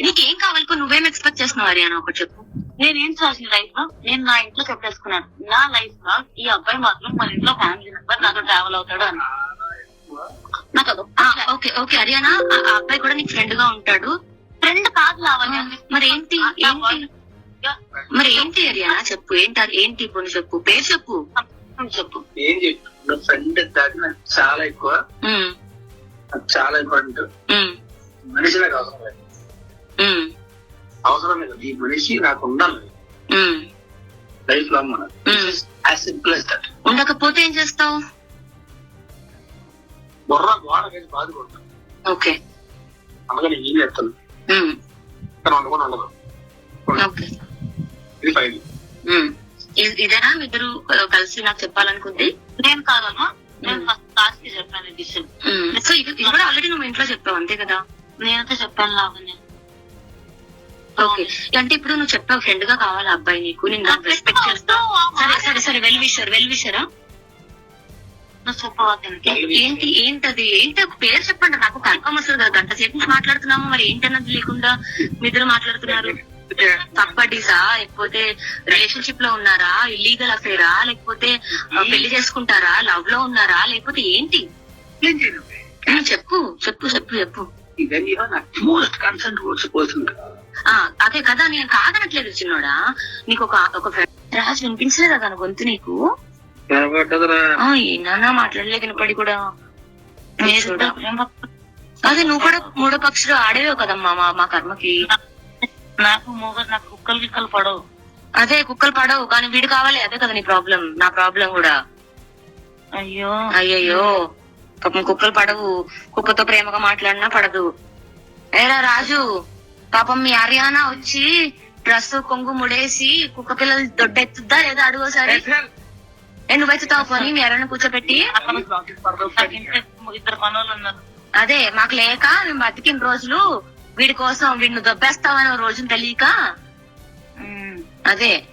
నీకేం కావాలి? నువ్వేం ఎక్స్పెక్ట్ చేస్తున్నావు హరియానా? ఒకటి చెప్పు. నేనేం చేసిన లైఫ్ లో నేను నా ఇంట్లో చెప్పేసుకున్నాను. నా లైఫ్ లో ఈ అబ్బాయి మాత్రం మన ఇంట్లో ఫ్యామిలీ మెంబర్ నాతో ట్రావెల్ అవుతాడు అని. నాకు ఓకే ఓకే హరియానా, ఆ అబ్బాయి కూడా నీకు ఫ్రెండ్ గా ఉంటాడు. ఫ్రెండ్ కాదు లావణ్య. మరి ఏంటి మరి ఏంటి హరియానా? చెప్పు ఏంటి ఇప్పుడు చెప్పు, పేరు చెప్పు. చెప్పు ఏం చెప్పు. ఫ్రెండ్ దాకా నాకు చాలా ఎక్కువ, నాకు చాలా ఇంపార్టెంట్. మనిషి నాకు అవసరం లేదు, అవసరం లేదు. ఈ మనిషి నాకు ఉండాలి లైఫ్ లాంగ్. మనం యాజ్ సింపుల్ యాజ్ దట్. ఉండకపోతే ఏం చేస్తావు? బుర్ర గోడ వేసి బాధపడతాను. ఓకే, అందుకని ఏం చేస్తాను కానీ వండుకొని ఉండదు. ఓకే, ఇది ఫైన్. ఇదేనా ఇద్దరు కలిసి నాకు చెప్పాలనుకుంది? నేను కాదమ్మా, నేను ఫస్ట్ క్లాస్ కి చెప్పాను ఈ విషయం. సో ఇది కూడా ఆల్రెడీ నువ్వు ఇంట్లో చెప్పావు అంతే కదా? నేనైతే చెప్పాను లావణ్య. ఓకే, అంటే ఇప్పుడు నువ్వు చెప్పావు ఫ్రెండ్ గా కావాలి అబ్బాయి నీకు, నేను రెస్పెక్ట్ చేస్తా. సరే సరే సరే, వెల్ విషరా నువ్వు చెప్పవా? ఏంటది ఒక పేరు చెప్పండి, నాకు కన్ఫర్మ్ వస్తుంది కదా. గంట సేపు నుంచి మాట్లాడుతున్నాము, మరి ఏంటన్నది లేకుండా మీ ఇద్దరు మాట్లాడుతున్నారు. కబడ్డీసా, లేకపోతే రిలేషన్షిప్ లో ఉన్నారా, ఇల్లీగల్ అఫేరా, లేకపోతే పెళ్లి చేసుకుంటారా, లవ్ లో ఉన్నారా, లేకపోతే ఏంటి? చెప్పు చెప్పు చెప్పు చెప్పు. Most concern words person. అదే కదా, నేను కాదనట్లేదు చిన్నోడా. నీకు ఒక రాజు వినిపించలేదా తన గొంతు నీకు? ఏనా మాట్లాడలే వినపడి కూడా. అదే నువ్వు కూడా మూడో పక్షులు ఆడేవే కదమ్మా మా కర్మకి. నాకు కుక్కలు గిక్కలు పడవు. అదే కుక్కలు పడవు కానీ వీడు కావాలి, అదే కదా నీ ప్రాబ్లం. నా ప్రాబ్లం కూడా. అయ్యయ్యో పాపం కుక్కలు పడవు, కుక్కతో ప్రేమగా మాట్లాడినా పడదు. ఏరా రాజు, పాపం మీ హరియానా వచ్చి డ్రెస్ కొంగు ముడేసి కుక్క పిల్లలు దొడ్డెత్తుద్దా లేదా అడుగోసారి. నువ్వెత్తుతావు పోనీ మీ హరియానా కూర్చోబెట్టి? ఇద్దరు పనులు ఉన్నారు. అదే మాకు లేక మేము బతికిన రోజులు వీడి కోసం వీడిని దొబ్బేస్తామని రోజును తెలియక. అదే